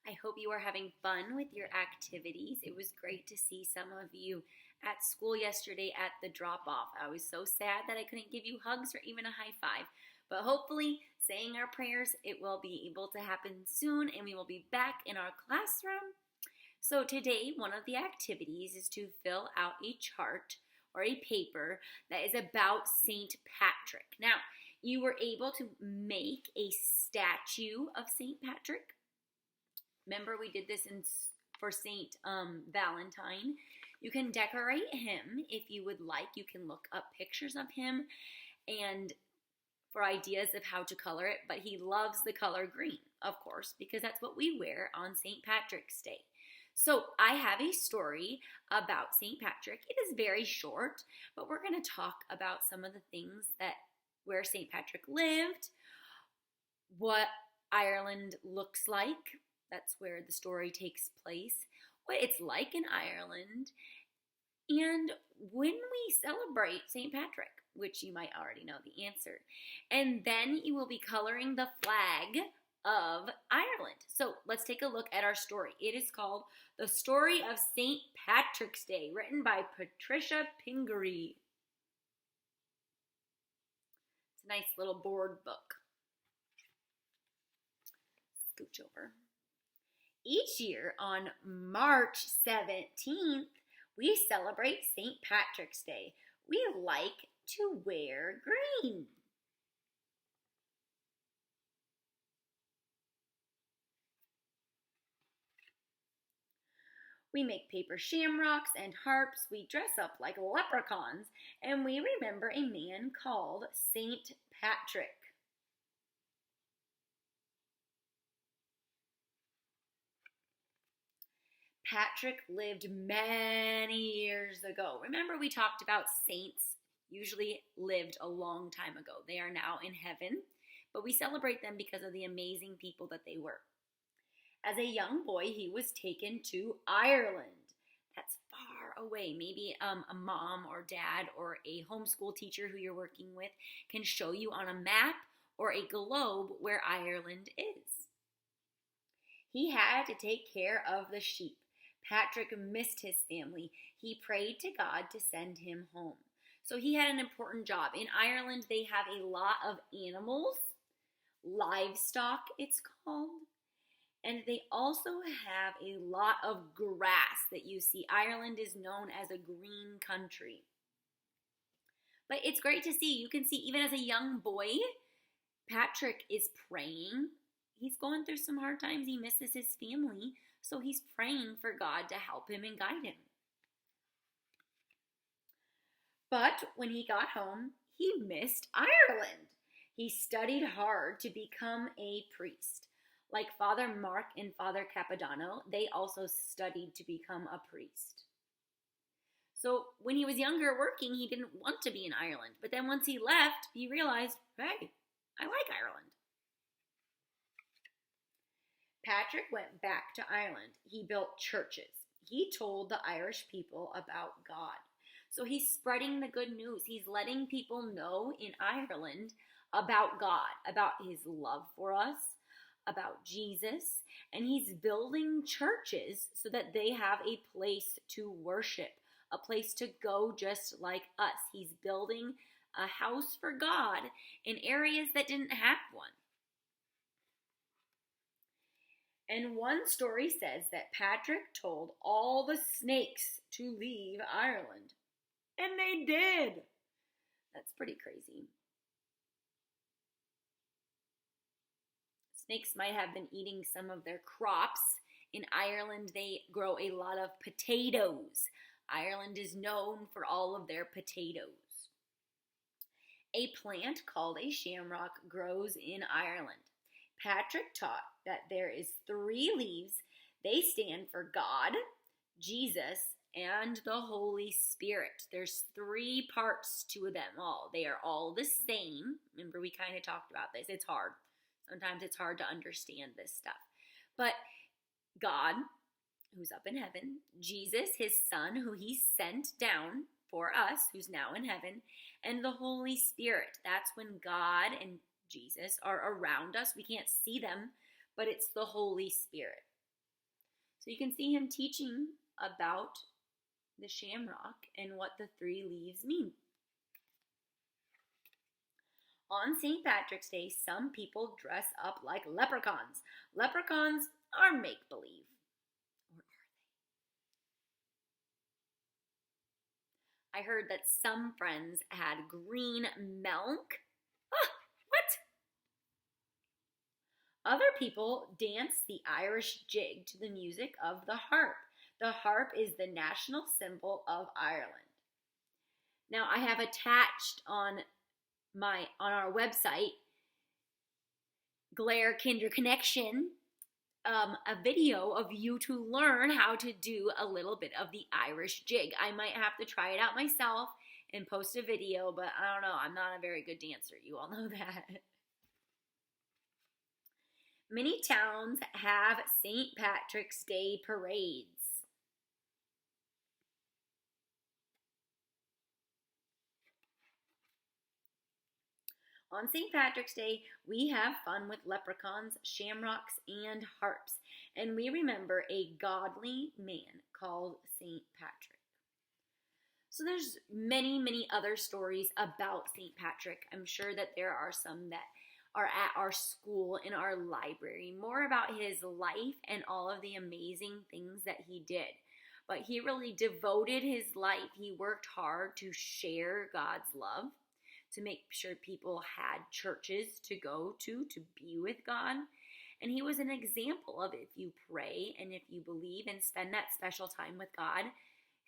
I hope you are having fun with your activities. It was great to see some of you at school yesterday at the drop-off. I was so sad that I couldn't give you hugs or even a high five. But hopefully, saying our prayers, it will be able to happen soon and we will be back in our classroom. So today, one of the activities is to fill out a chart or a paper that is about St. Patrick. Now, you were able to make a statue of St. Patrick. Remember, we did this for St. Valentine. You can decorate him if you would like. You can look up pictures of him and for ideas of how to color it. But he loves the color green, of course, because that's what we wear on St. Patrick's Day. So I have a story about St. Patrick. It is very short, but we're going to talk about some of the things where St. Patrick lived, what Ireland looks like. That's where the story takes place, what it's like in Ireland, and when we celebrate St. Patrick, which you might already know the answer. And then you will be coloring the flag of Ireland. So let's take a look at our story. It is called The Story of St. Patrick's Day, written by Patricia Pingry. It's a nice little board book. Scooch over. Each year on March 17th, we celebrate St. Patrick's Day. We like to wear green. We make paper shamrocks and harps. We dress up like leprechauns, and we remember a man called St. Patrick. Patrick lived many years ago. Remember, we talked about saints usually lived a long time ago. They are now in heaven, but we celebrate them because of the amazing people that they were. As a young boy, he was taken to Ireland. That's far away. Maybe a mom or dad or a homeschool teacher who you're working with can show you on a map or a globe where Ireland is. He had to take care of the sheep. Patrick missed his family. He prayed to God to send him home. So he had an important job. In Ireland, they have a lot of animals, livestock it's called, and they also have a lot of grass that you see. Ireland is known as a green country. But it's great to see. You can see even as a young boy, Patrick is praying. He's going through some hard times. He misses his family. So he's praying for God to help him and guide him. But when he got home, he missed Ireland. He studied hard to become a priest. Like Father Mark and Father Capodanno, they also studied to become a priest. So when he was younger working, he didn't want to be in Ireland. But then once he left, he realized, hey, I like Ireland. Patrick went back to Ireland. He built churches. He told the Irish people about God. So he's spreading the good news. He's letting people know in Ireland about God, about his love for us, about Jesus, and he's building churches so that they have a place to worship, a place to go just like us. He's building a house for God in areas that didn't have one. And one story says that Patrick told all the snakes to leave Ireland. And they did. That's pretty crazy. Snakes might have been eating some of their crops. In Ireland, they grow a lot of potatoes. Ireland is known for all of their potatoes. A plant called a shamrock grows in Ireland. Patrick taught that there is 3 leaves. They stand for God, Jesus, and the Holy Spirit. There's 3 parts to them all. They are all the same. Remember, we kind of talked about this. It's hard. Sometimes it's hard to understand this stuff. But God, who's up in heaven, Jesus, his son, who he sent down for us, who's now in heaven, and the Holy Spirit. That's when God and Jesus are around us. We can't see them, but it's the Holy Spirit. So you can see him teaching about the shamrock and what the 3 leaves mean. On St. Patrick's Day, some people dress up like leprechauns. Leprechauns are make-believe. Or are they? I heard that some friends had green milk. Ah, what? Other people dance the Irish jig to the music of the harp. The harp is the national symbol of Ireland. Now, I have attached on our website, Glare Kinder Connection, a video of you to learn how to do a little bit of the Irish jig. I might have to try it out myself and post a video, but I don't know. I'm not a very good dancer. You all know that. Many towns have St. Patrick's Day parades. On St. Patrick's Day, we have fun with leprechauns, shamrocks, and harps, and we remember a godly man called St. Patrick. So there's many, many other stories about St. Patrick. I'm sure that there are some that are at our school, in our library, more about his life and all of the amazing things that he did. But he really devoted his life. He worked hard to share God's love, to make sure people had churches to go to be with God. And he was an example of, if you pray and if you believe and spend that special time with God,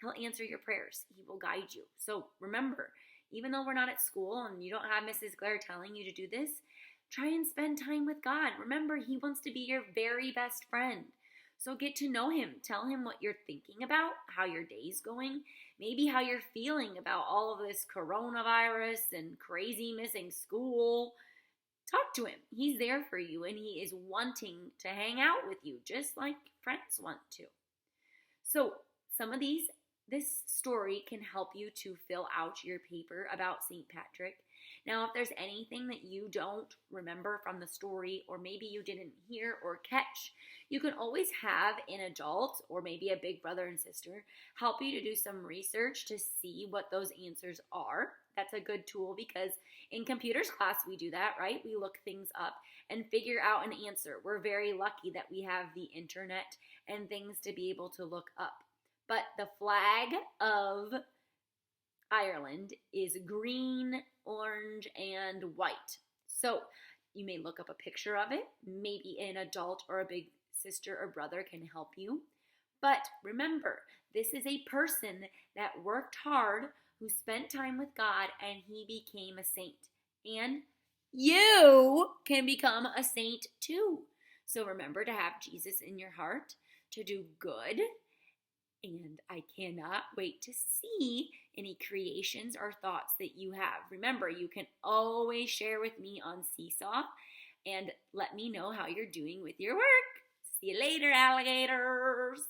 he'll answer your prayers. He will guide you. So remember, even though we're not at school and you don't have Mrs. Glare telling you to do this, try and spend time with God. Remember, he wants to be your very best friend. So get to know him. Tell him what you're thinking about, how your day's going, maybe how you're feeling about all of this coronavirus and crazy missing school. Talk to him. He's there for you, and he is wanting to hang out with you, just like friends want to. So this story can help you to fill out your paper about St. Patrick. Now, if there's anything that you don't remember from the story, or maybe you didn't hear or catch, you can always have an adult or maybe a big brother and sister help you to do some research to see what those answers are. That's a good tool, because in computers class we do that, right? We look things up and figure out an answer. We're very lucky that we have the internet and things to be able to look up. But the flag of Ireland is green, orange, and white. So you may look up a picture of it. Maybe an adult or a big sister or brother can help you. But remember, this is a person that worked hard, who spent time with God, and he became a saint. And you can become a saint too. So remember to have Jesus in your heart, to do good. And I cannot wait to see any creations or thoughts that you have. Remember, you can always share with me on Seesaw and let me know how you're doing with your work. See you later, alligators.